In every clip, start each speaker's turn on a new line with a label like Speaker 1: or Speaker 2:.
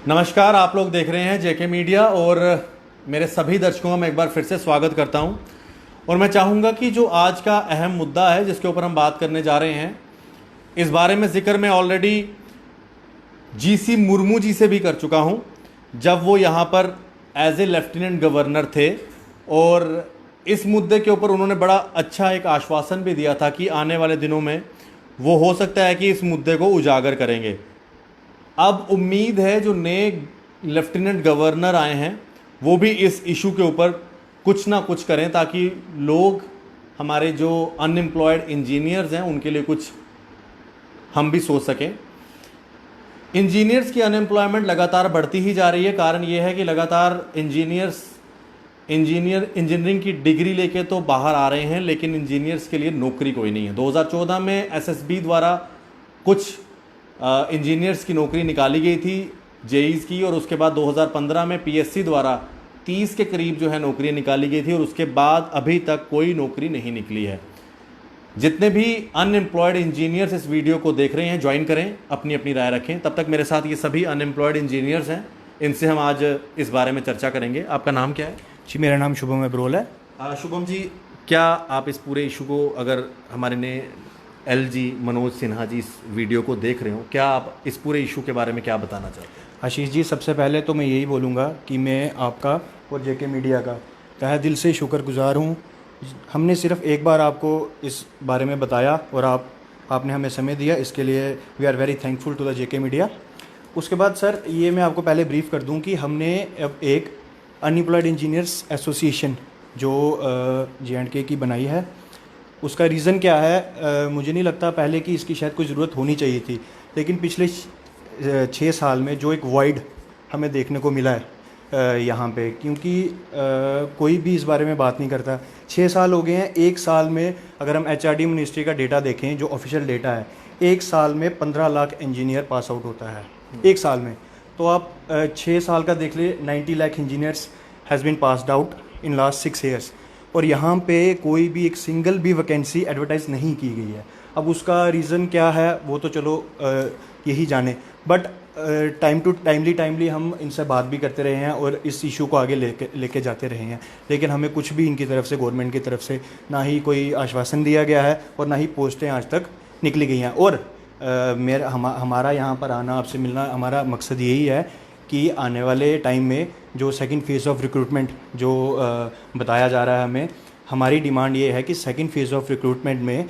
Speaker 1: नमस्कार, आप लोग देख रहे हैं जेके मीडिया और मेरे सभी दर्शकों का मैं एक बार फिर से स्वागत करता हूं। और मैं चाहूँगा कि जो आज का अहम मुद्दा है जिसके ऊपर हम बात करने जा रहे हैं, इस बारे में जिक्र मैं ऑलरेडी जीसी मुर्मू जी से भी कर चुका हूं, जब वो यहाँ पर एज ए लेफ्टिनेंट गवर्नर थे। और इस मुद्दे के ऊपर उन्होंने बड़ा अच्छा एक आश्वासन भी दिया था कि आने वाले दिनों में वो हो सकता है कि इस मुद्दे को उजागर करेंगे। अब उम्मीद है जो नए लेफ्टिनेंट गवर्नर आए हैं वो भी इस इशू के ऊपर कुछ ना कुछ करें, ताकि लोग, हमारे जो अनएम्प्लॉयड इंजीनियर्स हैं, उनके लिए कुछ हम भी सोच सकें। इंजीनियर्स की अनएम्प्लॉयमेंट लगातार बढ़ती ही जा रही है। कारण ये है कि लगातार इंजीनियरिंग की डिग्री लेके तो बाहर आ रहे हैं, लेकिन इंजीनियर्स के लिए नौकरी कोई नहीं है। 2014 में एसएसबी द्वारा कुछ इंजीनियर्स की नौकरी निकाली गई थी जेईज़ की, और उसके बाद 2015 में पीएससी द्वारा 30 के करीब जो है नौकरियां निकाली गई थी, और उसके बाद अभी तक कोई नौकरी नहीं निकली है। जितने भी अनएम्प्लॉयड इंजीनियर्स इस वीडियो को देख रहे हैं, ज्वाइन करें, अपनी अपनी राय रखें। तब तक मेरे साथ ये सभी अनएम्प्लॉयड इंजीनियर्स हैं, इनसे हम आज इस बारे में चर्चा करेंगे। आपका नाम क्या है?
Speaker 2: जी, मेरा नाम शुभम अब्रोल है।
Speaker 1: शुभम जी, क्या आप इस पूरे इशू को, अगर हमारे ने एलजी मनोज सिन्हा जी इस वीडियो को देख रहे हो, क्या आप इस पूरे इशू के बारे में क्या बताना चाहते हैं?
Speaker 2: आशीष जी, सबसे पहले तो मैं यही बोलूँगा कि मैं आपका और जेके मीडिया का तहे दिल से शुक्रगुजार हूँ। हमने सिर्फ एक बार आपको इस बारे में बताया और आपने हमें समय दिया, इसके लिए we are very thankful to the JK media. उसके बाद सर, ये मैं आपको पहले ब्रीफ कर दूँ कि हमने अब एक अनएम्प्लॉयड इंजीनियर्स एसोसिएशन जो जे.एंड.के की बनाई है। उसका रीज़न क्या है, मुझे नहीं लगता पहले कि इसकी शायद कोई ज़रूरत होनी चाहिए थी, लेकिन पिछले 6 साल में जो एक वाइड हमें देखने को मिला है यहाँ पे, क्योंकि कोई भी इस बारे में बात नहीं करता। 6 साल हो गए हैं। एक साल में अगर हम एचआरडी मिनिस्ट्री का डेटा देखें, जो ऑफिशियल डेटा है, एक साल में 15 लाख इंजीनियर पास आउट होता है एक साल में। तो आप 6 साल का देख ले, 90 lakh engineers has been passed out in last 6 years, और यहाँ पे कोई भी एक सिंगल भी वैकेंसी एडवर्टाइज नहीं की गई है। अब उसका रीज़न क्या है वो तो चलो यही जाने, बट टाइमली हम इनसे बात भी करते रहे हैं और इस इशू को आगे लेके जाते रहे हैं, लेकिन हमें कुछ भी इनकी तरफ से, गवर्नमेंट की तरफ से, ना ही कोई आश्वासन दिया गया है और ना ही पोस्टें आज तक निकली गई हैं। और हमारा यहाँ पर आना, आपसे मिलना, हमारा मकसद यही है कि आने वाले टाइम में जो सेकंड फेज़ ऑफ रिक्रूटमेंट जो बताया जा रहा है हमें, हमारी डिमांड ये है कि सेकंड फेज़ ऑफ रिक्रूटमेंट में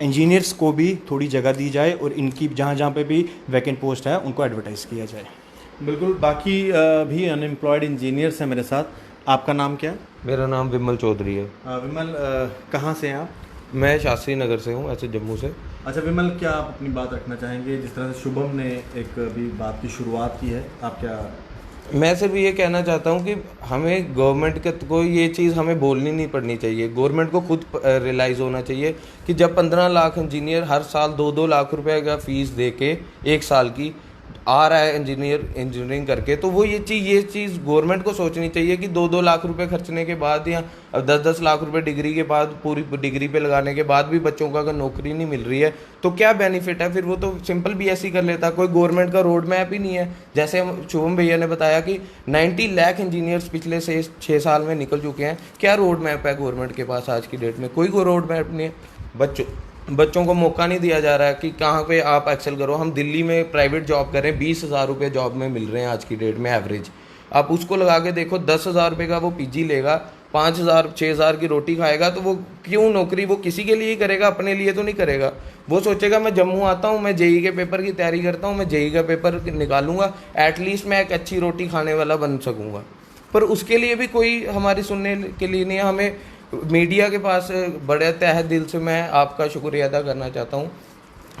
Speaker 2: इंजीनियर्स को भी थोड़ी जगह दी जाए और इनकी जहाँ पे भी वैकेंट पोस्ट है उनको एडवर्टाइज किया जाए।
Speaker 1: बिल्कुल। बाकी भी अनएम्प्लॉयड इंजीनियर्स हैं मेरे साथ। आपका नाम क्या है?
Speaker 3: मेरा नाम विमल चौधरी है।
Speaker 1: विमल, कहाँ से हैं आप?
Speaker 3: मैं शास्त्री नगर से हूँ, ऐसे जम्मू से।
Speaker 1: अच्छा विमल, क्या आप अपनी बात रखना चाहेंगे? जिस तरह से शुभम ने एक अभी बात की शुरुआत की है, आप क्या?
Speaker 3: मैं सिर्फ ये कहना चाहता हूँ कि हमें गवर्नमेंट को ये चीज़ हमें बोलनी नहीं पड़नी चाहिए। गवर्नमेंट को खुद रियलाइज़ होना चाहिए कि जब 15 लाख इंजीनियर हर साल 2-2 लाख रुपए का फीस दे के 1 साल की आ रहा है इंजीनियरिंग करके, तो वो ये चीज़ गवर्नमेंट को सोचनी चाहिए कि 2-2 लाख रुपए खर्चने के बाद या 10-10 लाख रुपए डिग्री के बाद, पूरी डिग्री पे लगाने के बाद भी बच्चों को अगर नौकरी नहीं मिल रही है तो क्या बेनिफिट है? फिर वो तो सिंपल बीएससी कर लेता। कोई गवर्नमेंट का रोड मैप ही नहीं है। जैसे शुभम भैया ने बताया कि 90 लाख इंजीनियर्स पिछले 6 साल में निकल चुके हैं। क्या रोड मैप है गवर्नमेंट के पास आज की डेट में? कोई रोड मैप नहीं है। बच्चों को मौका नहीं दिया जा रहा है कि कहाँ पे आप एक्सेल करो। हम दिल्ली में प्राइवेट जॉब कर रहे हैं, 20,000 रुपये जॉब में मिल रहे हैं आज की डेट में एवरेज। आप उसको लगा के देखो, 10,000 रुपये का वो पीजी लेगा, 5,000-6,000 की रोटी खाएगा, तो वो क्यों नौकरी वो किसी के लिए ही करेगा, अपने लिए तो नहीं करेगा। वो सोचेगा मैं जम्मू आता हूँ, मैं जेई के पेपर की तैयारी करता हूँ, मैं जेई का पेपर निकालूंगा, एटलीस्ट मैं एक अच्छी रोटी खाने वाला बन सकूँगा। पर उसके लिए भी कोई हमारी सुनने के लिए नहीं है। हमें मीडिया के पास बड़े तहे दिल से मैं आपका शुक्रिया अदा करना चाहता हूँ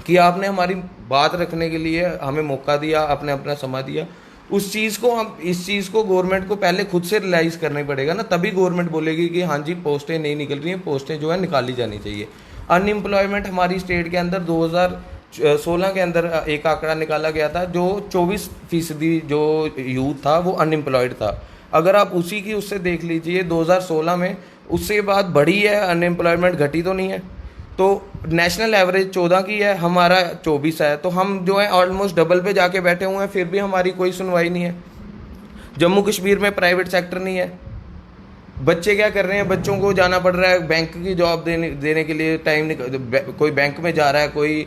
Speaker 3: कि आपने हमारी बात रखने के लिए हमें मौका दिया, आपने अपना समय दिया। इस चीज़ को गवर्नमेंट को पहले खुद से रियलाइज़ करना पड़ेगा ना, तभी गवर्नमेंट बोलेगी कि हाँ जी पोस्टें नहीं निकल रही हैं, पोस्टें जो है निकाली जानी चाहिए। अनएम्प्लॉयमेंट हमारी स्टेट के अंदर 2016 के अंदर एक आंकड़ा निकाला गया था, जो 24% जो यूथ था वो अनएम्प्लॉयड था। अगर आप उसी की उससे देख लीजिए 2016 में, उससे बाद बढ़ी है अनएम्प्लॉयमेंट, घटी तो नहीं है। तो नेशनल एवरेज 14 की है, हमारा 24 है, तो हम जो है ऑलमोस्ट डबल पे जाके बैठे हुए हैं, फिर भी हमारी कोई सुनवाई नहीं है। जम्मू कश्मीर में प्राइवेट सेक्टर नहीं है, बच्चे क्या कर रहे हैं, बच्चों को जाना पड़ रहा है बैंक की जॉब देने के लिए, टाइम कोई बैंक में जा रहा है, कोई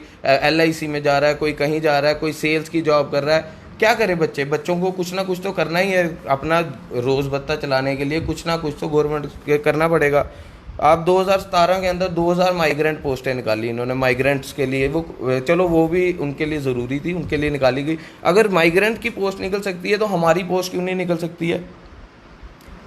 Speaker 3: LIC में जा रहा है, कोई कहीं जा रहा है, कोई सेल्स की जॉब कर रहा है। क्या करें बच्चों को कुछ ना कुछ तो करना ही है, अपना रोज़ भत्ता चलाने के लिए कुछ ना कुछ तो गवर्नमेंट करना पड़ेगा। आप 2017 के अंदर 2000 माइग्रेंट पोस्टें निकाली इन्होंने माइग्रेंट्स के लिए, वो चलो वो भी उनके लिए ज़रूरी थी, उनके लिए निकाली गई। अगर माइग्रेंट की पोस्ट निकल सकती है तो हमारी पोस्ट क्यों नहीं निकल सकती है?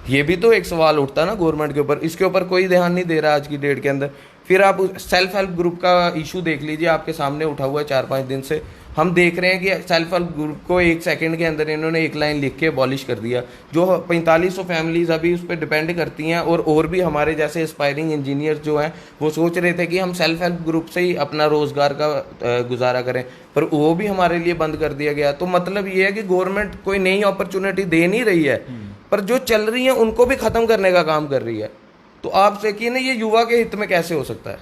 Speaker 3: ये भी तो एक सवाल उठता है ना गवर्नमेंट के ऊपर। इसके ऊपर कोई ध्यान नहीं दे रहा आज की डेट के अंदर। फिर आप सेल्फ हेल्प ग्रुप का इशू देख लीजिए, आपके सामने उठा हुआ है 4-5 दिन से। हम देख रहे हैं कि सेल्फ हेल्प ग्रुप को 1 सेकंड के अंदर इन्होंने एक लाइन लिख के अबॉलिश कर दिया। जो 4500 फैमिलीज अभी उस पर डिपेंड करती हैं, और भी हमारे जैसे एस्पायरिंग इंजीनियर जो हैं वो सोच रहे थे कि हम सेल्फ हेल्प ग्रुप से ही अपना रोज़गार का गुजारा करें, पर वो भी हमारे लिए बंद कर दिया गया। तो मतलब ये है कि गवर्नमेंट कोई नई अपॉर्चुनिटी दे नहीं रही है, पर जो चल रही है उनको भी ख़त्म करने का काम कर रही है। तो आप देखिए ना, ये युवा के हित में कैसे हो सकता है?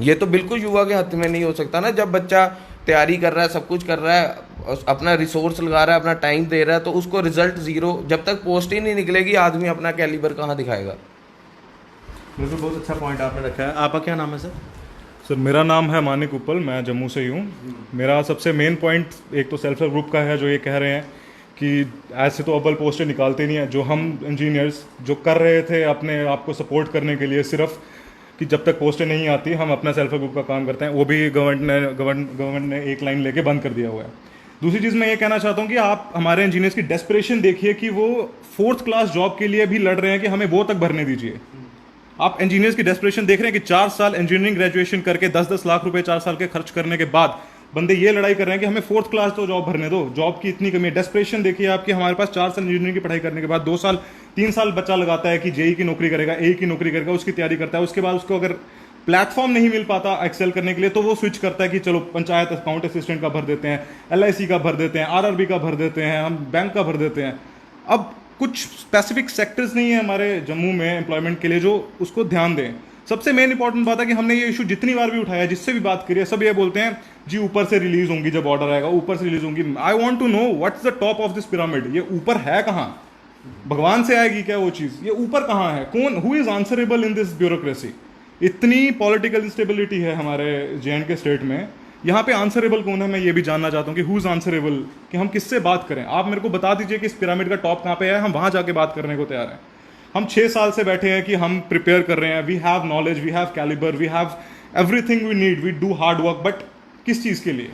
Speaker 3: ये तो बिल्कुल युवा के हित में नहीं हो सकता ना। जब बच्चा तैयारी कर रहा है, सब कुछ कर रहा है, अपना रिसोर्स लगा रहा है, अपना टाइम दे रहा है, तो उसको रिजल्ट ज़ीरो, जब तक पोस्ट ही नहीं निकलेगी आदमी अपना कैलिबर कहाँ दिखाएगा?
Speaker 1: बिल्कुल, बहुत अच्छा पॉइंट आपने रखा है। आपका क्या नाम है सर?
Speaker 4: सर मेरा नाम है मानिक उपल, मैं जम्मू से ही हूँ। मेरा सबसे मेन पॉइंट एक तो सेल्फ हेल्प ग्रुप का है, जो ये कह रहे हैं कि ऐसे तो अव्वल पोस्टें निकालते नहीं हैं। जो हम इंजीनियर्स जो कर रहे थे अपने आप को सपोर्ट करने के लिए, सिर्फ कि जब तक पोस्टें नहीं आती हम अपना सेल्फ हेल्प ग्रुप का काम करते हैं, वो भी गवर्नमेंट ने एक लाइन लेके बंद कर दिया हुआ है। दूसरी चीज़ मैं ये कहना चाहता हूँ कि आप हमारे इंजीनियर्स की डेस्परेशन देखिए कि वो 4th क्लास जॉब के लिए भी लड़ रहे हैं कि हमें वो तक भरने दीजिए। आप इंजीनियर्स की डेस्परेशन देख रहे हैं कि 4 साल इंजीनियरिंग ग्रेजुएशन करके 10-10 लाख रुपए 4 साल के खर्च करने के बाद बंदे ये लड़ाई कर रहे हैं कि हमें 4th क्लास तो जॉब भरने दो। जॉब की इतनी कमी है। डेस्परेशन देखिए आपकी, हमारे पास 4 साल इंजीनियरिंग की पढ़ाई करने के बाद 2 साल 3 साल बच्चा लगाता है कि JEE की नौकरी करेगा, AE की नौकरी करेगा, उसकी तैयारी करता है। उसके बाद उसको अगर प्लेटफॉर्म नहीं मिल पाता एक्सेल करने के लिए तो वो स्विच करता है कि चलो पंचायत अकाउंट असिस्टेंट का भर देते हैं, LIC का भर देते हैं, RRB का भर देते हैं, हम बैंक का भर देते हैं। अब कुछ स्पेसिफिक सेक्टर्स नहीं है हमारे जम्मू में एम्प्लॉयमेंट के लिए जो उसको ध्यान दें। सबसे मेन इंपॉर्टेंट बात है कि हमने ये इशू जितनी बार भी उठाया, जिससे भी बात करी है, सब ये बोलते हैं जी ऊपर से रिलीज होंगी, जब ऑर्डर आएगा ऊपर से रिलीज होंगी। I want to know what's the top of this pyramid. ये ऊपर है कहाँ? भगवान से आएगी क्या वो चीज़? ये ऊपर कहाँ है? कौन, who is answerable in this bureaucracy? इतनी पॉलिटिकल इंस्टेबिलिटी है हमारे JNK स्टेट में, यहाँ पे आंसरेबल कौन है? मैं ये भी जानना चाहता हूँ कि हु इज आंसरेबल, कि हम किससे बात करें। आप मेरे को बता दीजिए कि इस पिरामिड का टॉप कहाँ पे है, हम वहाँ जाके बात करने को तैयार हैं। हम 6 साल से बैठे हैं कि हम प्रिपेयर कर रहे हैं, we have knowledge, we have calibre, we have everything we need, we do hard work, but किस चीज़ के लिए?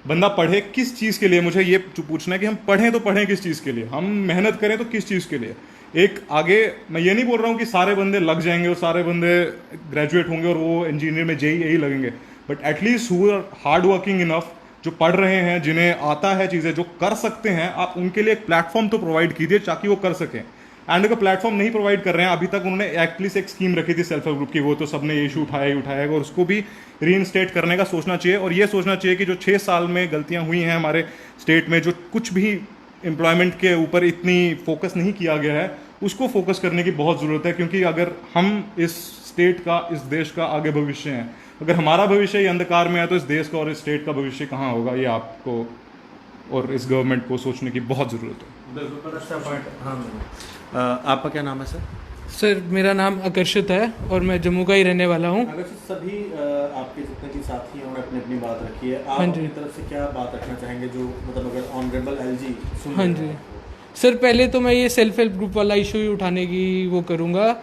Speaker 4: बंदा पढ़े किस चीज़ के लिए? मुझे ये पूछना है कि हम पढ़ें तो पढ़ें किस चीज़ के लिए, हम मेहनत करें तो किस चीज़ के लिए? एक आगे मैं ये नहीं बोल रहा हूँ कि सारे बंदे लग जाएंगे और सारे बंदे ग्रेजुएट होंगे और वो इंजीनियर में JEE लगेंगे, but at least who are hard working enough, जो पढ़ रहे हैं, जिन्हें आता है चीज़ें, जो कर सकते हैं, आप उनके लिए एक प्लेटफॉर्म तो प्रोवाइड कीजिए ताकि वो कर सकें। एंड अगर प्लेटफॉर्म नहीं प्रोवाइड कर रहे हैं, अभी तक उन्होंने एटलीस्ट एक स्कीम रखी थी सेल्फ हेल्प ग्रुप की, वो तो सबने ये इशू उठाया ही उठाया है, और उसको भी रीइंस्टेट करने का सोचना चाहिए। और ये सोचना चाहिए कि जो 6 साल में गलतियां हुई हैं हमारे स्टेट में, जो कुछ भी एम्प्लॉयमेंट के ऊपर इतनी फोकस नहीं किया गया है, उसको फोकस करने की बहुत ज़रूरत है। क्योंकि अगर हम इस स्टेट का, इस देश का आगे भविष्य हैं, अगर हमारा भविष्य ही अंधकार में है तो इस देश का और इस स्टेट का भविष्य कहाँ होगा? ये आपको और इस गवर्नमेंट को सोचने की बहुत ज़रूरत है।
Speaker 1: बिल्कुल, अच्छा पॉइंट। हाँ, आपका क्या नाम है सर?
Speaker 5: सर मेरा नाम आकर्षित है और मैं जम्मू का ही रहने वाला हूँ।
Speaker 1: अगर सभी आपके जितने भी साथी हैं उन्होंने अपनी अपनी बात रखी है, आप
Speaker 5: हाँ जी।
Speaker 1: अपनी तरफ से क्या बात रखना चाहेंगे जो मतलब अगर ऑनरेबल LG सुन
Speaker 5: हाँ
Speaker 1: रहे
Speaker 5: जी
Speaker 1: हैं?
Speaker 5: सर, पहले तो मैं ये सेल्फ हेल्प ग्रुप वाला इशू ही उठाने की वो करूँगा।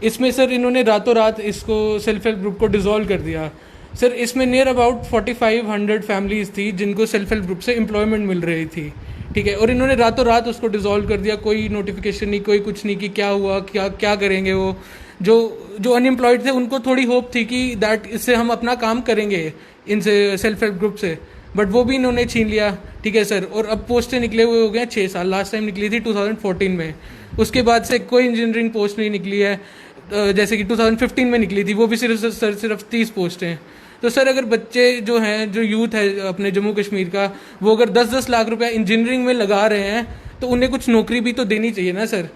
Speaker 5: इसमें सर इन्होंने रातों रात इसको सेल्फ हेल्प ग्रुप को डिसॉल्व कर दिया। सर इसमें नियर अबाउट 4500 फैमिलीज थी जिनको सेल्फ हेल्प ग्रुप से एम्प्लॉयमेंट मिल रही थी, ठीक है, और इन्होंने रातों रात उसको डिसॉल्व कर दिया। कोई नोटिफिकेशन नहीं, कोई कुछ नहीं कि क्या हुआ, क्या करेंगे। वो जो अनएम्प्लॉयड थे उनको थोड़ी होप थी कि दैट इससे हम अपना काम करेंगे इनसे सेल्फ हेल्प ग्रुप से, बट वो भी इन्होंने छीन लिया, ठीक है सर। और अब पोस्टें निकले हुए हो गए 6 साल। लास्ट टाइम निकली थी 2014 में, उसके बाद से कोई इंजीनियरिंग पोस्ट नहीं निकली है। जैसे कि 2015 में निकली थी, वो भी सिर्फ 30 पोस्टें। तो सर अगर बच्चे जो हैं, जो यूथ है अपने जम्मू कश्मीर का, वो अगर 10-10 लाख रुपया इंजीनियरिंग में लगा रहे हैं तो उन्हें कुछ नौकरी भी तो देनी चाहिए ना सर।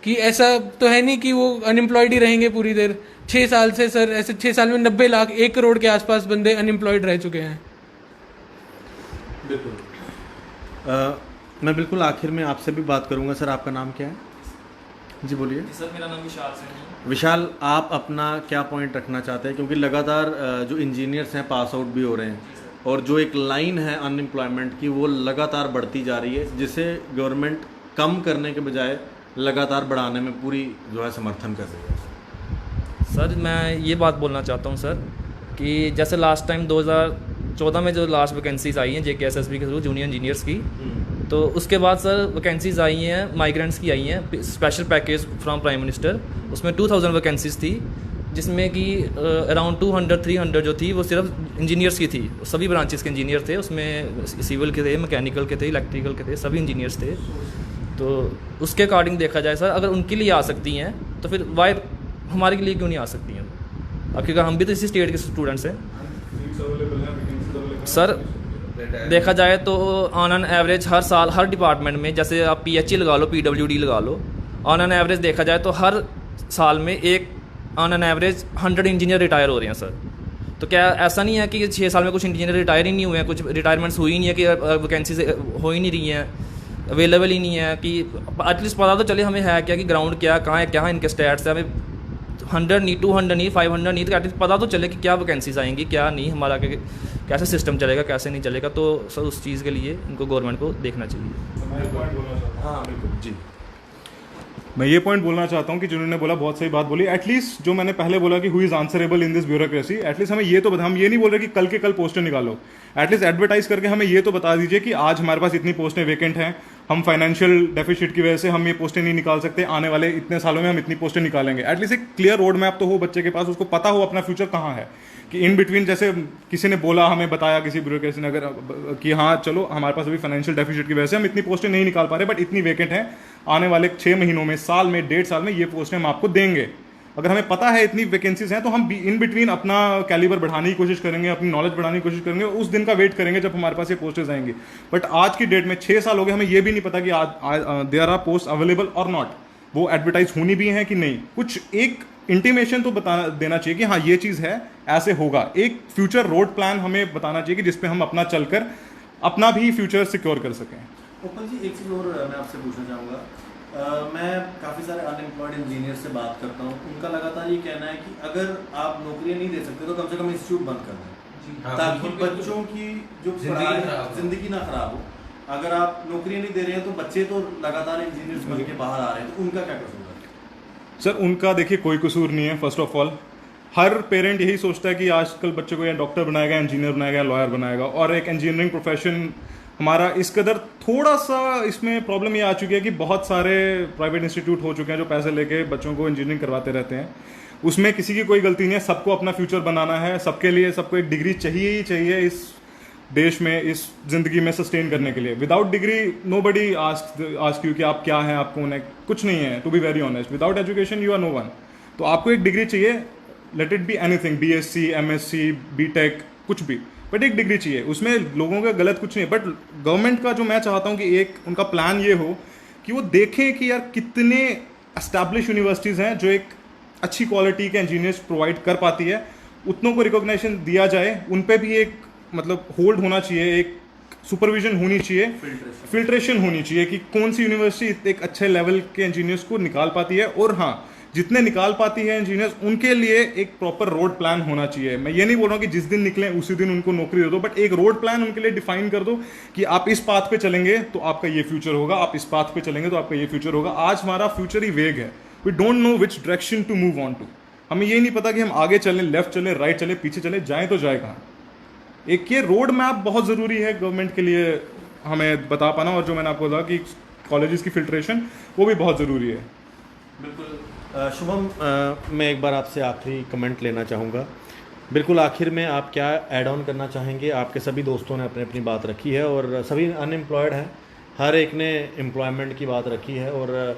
Speaker 5: कि ऐसा तो है नहीं कि वो अनएम्प्लॉयड ही रहेंगे पूरी देर। 6 साल से सर ऐसे 6 साल में 90 लाख 1 करोड़ के आसपास बंदे अनएम्प्लॉयड रह चुके हैं।
Speaker 1: बिल्कुल। मैं बिल्कुल आखिर में आपसे भी बात करूंगा। सर आपका नाम क्या है? जी बोलिए।
Speaker 6: सर मेरा नाम विशाल सिंह है।
Speaker 1: विशाल, आप अपना क्या पॉइंट रखना चाहते हैं, क्योंकि लगातार जो इंजीनियर्स हैं पास आउट भी हो रहे हैं और जो एक लाइन है अनएम्प्लॉयमेंट की वो लगातार बढ़ती जा रही है, जिसे गवर्नमेंट कम करने के बजाय लगातार बढ़ाने में पूरी जो है समर्थन कर रही है।
Speaker 6: सर मैं ये बात बोलना चाहता हूँ सर कि जैसे लास्ट टाइम 2014 में जो लास्ट वैकेंसीज आई हैं JKSSB के थ्रू जूनियर इंजीनियर्स की, तो उसके बाद सर वैकेंसीज आई हैं माइग्रेंट्स की आई हैं, special package from prime minister, उसमें 2000 वैकेंसीज थी, जिसमें कि अराउंड 200-300 जो थी वो सिर्फ इंजीनियर्स की थी। सभी ब्रांचेस के इंजीनियर थे उसमें, सिविल के थे, मैकेनिकल के थे, इलेक्ट्रिकल के थे, सभी इंजीनियर्स थे। तो उसके अकॉर्डिंग देखा जाए सर, अगर उनके लिए आ सकती हैं तो फिर वाई हमारे के लिए क्यों नहीं आ सकती हैं? अब क्योंकि हम भी तो इसी स्टेट के स्टूडेंट्स हैं सर। देखा जाए तो ऑन एन एवरेज हर साल हर डिपार्टमेंट में, जैसे आप PHE लगा लो, PWD लगा लो, ऑन एन एवरेज देखा जाए तो हर साल में एक on an average 100 engineer retire हो रहे हैं सर। तो क्या ऐसा नहीं है कि 6 साल में कुछ इंजीनियर रिटायर ही नहीं हुए हैं, कुछ रिटायरमेंट्स हुई नहीं है कि वैकेंसीज हो ही नहीं रही हैं, अवेलेबल ही नहीं है कि एटलीस्ट पता तो चले हमें है क्या कि ग्राउंड क्या कहाँ है, क्या है इनके स्टैट्स है, हमें 100 नहीं, 200 नहीं, 500 नहीं, तो एटलीस्ट पता तो चले कि क्या वैकेंसीज आएंगी क्या नहीं, हमारा कैसे सिस्टम चलेगा कैसे नहीं चलेगा। तो सर उस चीज़ के लिए इनको गवर्नमेंट को देखना चाहिए।
Speaker 1: हाँ बिल्कुल जी।
Speaker 4: मैं ये पॉइंट बोलना चाहता हूँ कि जिन्होंने बोला बहुत सही बात बोली। एटलीस्ट जो मैंने पहले बोला कि who is answerable in this bureaucracy, at least हमें ये तो हम ये नहीं बोल रहे कि कल के कल पोस्टें निकालो, एटलीस्ट एडवर्टाइज करके हमें ये तो बता दीजिए कि आज हमारे पास इतनी पोस्टें वेकेंट हैं, हम फाइनेंशियल डेफिसिट की वजह से हम ये पोस्टें नहीं निकाल सकते, आने वाले इतने सालों में हम इतनी पोस्टें निकालेंगे। एटलीस्ट एक क्लियर रोड मैप तो हो बच्चे के पास, उसको पता हो अपना फ्यूचर कहाँ है, कि इन बिटवीन जैसे किसी ने बोला, हमें बताया किसी ब्यूरोक्रेसी ने अगर कि हाँ चलो हमारे पास अभी फाइनेंशियल डेफिसिट की वजह से हम इतनी पोस्टें नहीं निकाल पा रहे, बट इतनी वेकेंट हैं, आने वाले 6 महीनों में, साल में, 1.5 साल में ये पोस्टें हम आपको देंगे। अगर हमें पता है इतनी वैकेंसीज हैं तो हम इन बिटवीन अपना कैलिबर बढ़ाने की कोशिश करेंगे, अपनी नॉलेज बढ़ाने की कोशिश करेंगे, उस दिन का वेट करेंगे जब हमारे पास ये पोस्टेज आएंगी। बट आज की डेट में 6 साल हो गए, हमें ये भी नहीं पता कि आज देयर आर पोस्ट अवेलेबल और नॉट, वो एडवर्टाइज होनी भी है कि नहीं, कुछ एक इंटीमेशन तो बता देना चाहिए कि हाँ ये चीज़ है, ऐसे होगा। एक फ्यूचर रोड प्लान हमें बताना चाहिए कि जिसपे हम अपना चलकर अपना भी फ्यूचर सिक्योर कर सकें।
Speaker 1: उपल जी एक चीज़ और मैं आपसे पूछना चाहूँगा। मैं काफ़ी सारे अनएम्प्लॉयड इंजीनियर से बात करता हूँ, उनका लगातार ये कहना है कि अगर आप नौकरियाँ नहीं दे सकते तो कम से कम इंस्टीट्यूट बंद कर दें, ताकि बच्चों की जो जिंदगी ना खराब हो। अगर आप नौकरियाँ नहीं दे रहे हैं तो बच्चे तो लगातार इंजीनियर्स बन के बाहर आ रहे हैं, तो उनका क्या कसूर है? सर
Speaker 4: उनका देखिए कोई कसूर नहीं है। First of all her parent यही सोचता है कि आजकल बच्चे को या डॉक्टर बनाएगा, इंजीनियर बनाएगा, लॉयर बनाएगा, और एक इंजीनियरिंग प्रोफेशन हमारा इस कदर थोड़ा सा इसमें प्रॉब्लम ये आ चुकी है कि बहुत सारे प्राइवेट इंस्टीट्यूट हो चुके हैं जो पैसे लेके बच्चों को इंजीनियरिंग करवाते रहते हैं। उसमें किसी की कोई गलती नहीं है, सबको अपना फ्यूचर बनाना है, सबके लिए सबको एक डिग्री चाहिए ही चाहिए इस देश में, इस जिंदगी में सस्टेन करने के लिए। Without degree nobody ask you कि आप क्या हैं, आप कौन है, कुछ नहीं है। To be very honest, without education you are no one. तो आपको एक डिग्री चाहिए, let it be anything, BSc, MSc, BTech, कुछ भी, बट एक डिग्री चाहिए। उसमें लोगों का गलत कुछ नहीं है। बट गवर्नमेंट का जो मैं चाहता हूँ कि एक उनका प्लान ये हो कि वो देखें कि यार कितने एस्टैब्लिश यूनिवर्सिटीज़ हैं जो एक अच्छी क्वालिटी के इंजीनियर्स प्रोवाइड कर पाती है, उतनों को रिकॉग्निशन दिया जाए, उन पे भी एक मतलब होल्ड होना चाहिए, एक सुपरविजन होनी चाहिए, फिल्ट्रेशन होनी चाहिए कि कौन सी यूनिवर्सिटी एक अच्छे लेवल के इंजीनियर्स को निकाल पाती है। और हाँ, जितने निकाल पाती है इंजीनियर्स, उनके लिए एक प्रॉपर रोड प्लान होना चाहिए। मैं ये नहीं बोल रहा हूँ कि जिस दिन निकलें उसी दिन उनको नौकरी दे दो, बट एक रोड प्लान उनके लिए डिफाइन कर दो कि आप इस पाथ पे चलेंगे तो आपका ये फ्यूचर होगा, आप इस पाथ पे चलेंगे तो आपका ये फ्यूचर होगा। आज हमारा फ्यूचर ही वेग है, we don't know which direction to move on to. हमें ये नहीं पता कि हम आगे चलें, लेफ्ट चले, राइट चले, पीछे चले, जाएँ तो जाए कहाँ। एक ये रोड मैप बहुत ज़रूरी है गवर्नमेंट के लिए हमें बता पाना, और जो मैंने आपको कहा कि कॉलेजेस की फिल्ट्रेशन वो भी बहुत ज़रूरी है।
Speaker 1: बिल्कुल। शुभम, मैं एक बार आपसे आखिरी कमेंट लेना चाहूँगा। बिल्कुल आखिर में आप क्या ऐड ऑन करना चाहेंगे? आपके सभी दोस्तों ने अपनी अपनी बात रखी है और सभी अनएम्प्लॉयड हैं, हर एक ने एम्प्लॉयमेंट की बात रखी है, और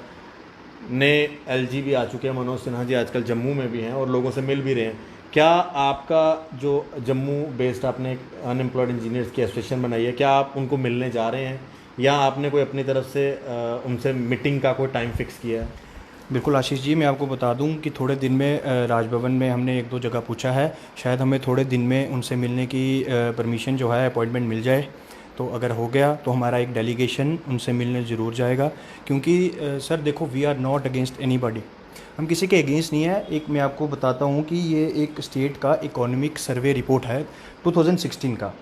Speaker 1: नए LG भी आ चुके हैं, मनोज सिन्हा जी आजकल जम्मू में भी हैं और लोगों से मिल भी रहे हैं। क्या आपका जो जम्मू बेस्ड आपने अनएम्प्लॉयड इंजीनियर्स की एसोसिएशन बनाई है, क्या आप उनको मिलने जा रहे हैं या आपने कोई अपनी तरफ से उनसे मीटिंग का कोई टाइम फिक्स किया है?
Speaker 2: बिल्कुल आशीष जी, मैं आपको बता दूं कि थोड़े दिन में राजभवन में हमने 1-2 जगह पूछा है, शायद हमें थोड़े दिन में उनसे मिलने की परमिशन जो है, अपॉइंटमेंट मिल जाए। तो अगर हो गया तो हमारा एक डेलीगेशन उनसे मिलने ज़रूर जाएगा, क्योंकि सर देखो, we are not against anybody, हम किसी के अगेंस्ट नहीं है। एक मैं आपको बताता हूँ कि ये एक स्टेट का इकोनॉमिक सर्वे रिपोर्ट है 2016 का,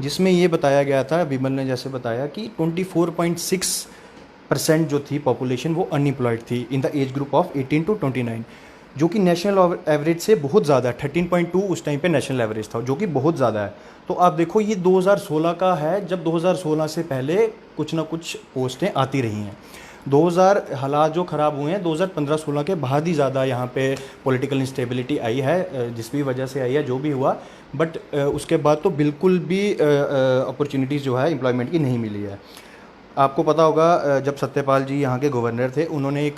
Speaker 2: जिसमें ये बताया गया था, विमल ने जैसे बताया, कि 24.6% जो थी पॉपुलेशन वो अनएम्प्लॉयड थी in the age group of 18 to 29, जो कि नेशनल एवरेज से बहुत ज़्यादा है। 13.2 उस टाइम पे नेशनल एवरेज था, जो कि बहुत ज़्यादा है। तो आप देखो, ये 2016 का है, जब 2016 से पहले कुछ ना कुछ पोस्टें आती रही हैं। 2000 हालात जो ख़राब हुए हैं 2015-16 के बाद ही ज़्यादा यहाँ पे पॉलिटिकल इंस्टेबिलिटी आई है, जिस भी वजह से आई है, जो भी हुआ, बट उसके बाद तो बिल्कुल भी अपॉर्चुनिटीज़ जो है एम्प्लॉयमेंट की नहीं मिली है। आपको पता होगा, जब सत्यपाल जी यहाँ के गवर्नर थे, उन्होंने एक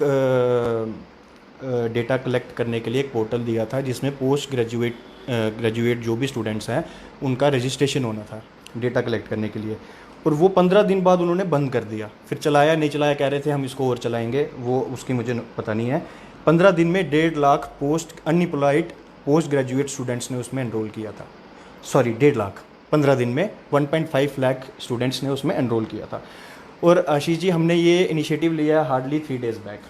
Speaker 2: डेटा कलेक्ट करने के लिए एक पोर्टल दिया था, जिसमें पोस्ट ग्रेजुएट जो भी स्टूडेंट्स हैं उनका रजिस्ट्रेशन होना था डेटा कलेक्ट करने के लिए, और वो 15 दिन बाद उन्होंने बंद कर दिया। फिर चलाया नहीं चलाया, कह रहे थे हम इसको और चलाएंगे, वो उसकी मुझे पता नहीं है। 15 दिन में 1.5 lakh unemployed post graduate students ने उसमें एनरोल किया था। सॉरी, 1.5 लाख 15 दिन में 1.5 लाख स्टूडेंट्स ने उसमें एनरोल किया था। और आशीष जी, हमने ये इनिशिएटिव लिया हार्डली 3 डेज़ बैक।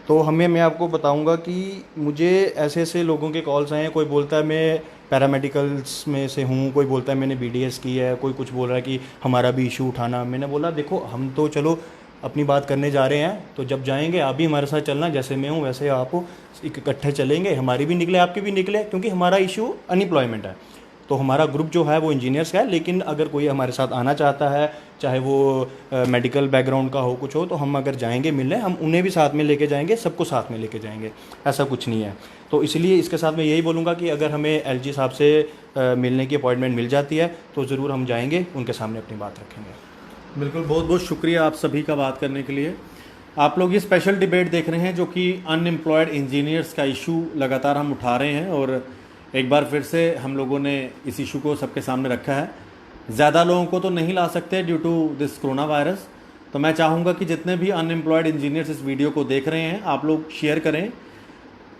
Speaker 2: तो मैं आपको बताऊंगा कि मुझे ऐसे ऐसे लोगों के कॉल्स आए हैं, कोई बोलता है मैं पैरामेडिकल्स में से हूँ, कोई बोलता है मैंने BDS की है, कोई कुछ बोल रहा है कि हमारा भी इशू उठाना। मैंने बोला देखो, हम तो चलो अपनी बात करने जा रहे हैं, तो जब जाएंगे आप भी हमारे साथ चलना, जैसे मैं हूँ वैसे आप इकट्ठे चलेंगे, हमारी भी निकले आपकी भी निकले, क्योंकि हमारा इशू अनएम्प्लॉयमेंट है। तो हमारा ग्रुप जो है वो इंजीनियर्स का है, लेकिन अगर कोई हमारे साथ आना चाहता है, चाहे वो मेडिकल बैकग्राउंड का हो, कुछ हो, तो हम अगर जाएंगे मिलने, हम उन्हें भी साथ में लेके जाएंगे, सबको साथ में लेके जाएंगे, ऐसा कुछ नहीं है। तो इसलिए इसके साथ मैं यही बोलूँगा कि अगर हमें LG साहब से मिलने की अपॉइंटमेंट मिल जाती है तो ज़रूर हम जाएंगे, उनके सामने अपनी बात रखेंगे।
Speaker 1: बिल्कुल, बहुत बहुत शुक्रिया आप सभी का बात करने के लिए। आप लोग ये स्पेशल डिबेट देख रहे हैं, जो कि अनएम्प्लॉयड इंजीनियर्स का इशू लगातार हम उठा रहे हैं, और एक बार फिर से हम लोगों ने इस इशू को सबके सामने रखा है। ज़्यादा लोगों को तो नहीं ला सकते due to this corona virus, तो मैं चाहूँगा कि जितने भी अनएम्प्लॉयड इंजीनियर्स इस वीडियो को देख रहे हैं, आप लोग शेयर करें।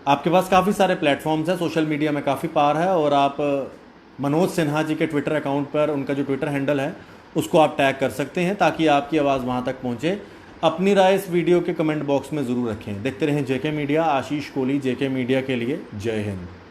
Speaker 1: आपके पास काफ़ी सारे प्लेटफॉर्म्स हैं, सोशल मीडिया में काफ़ी पावर है, और आप मनोज सिन्हा जी के ट्विटर अकाउंट पर, उनका जो ट्विटर हैंडल है उसको आप टैग कर सकते हैं, ताकि आपकी आवाज़ वहाँ तक पहुँचे। अपनी राय इस वीडियो के कमेंट बॉक्स में ज़रूर रखें। देखते रहें JK media. Ashish Kohli, JK media के लिए, जय हिंद।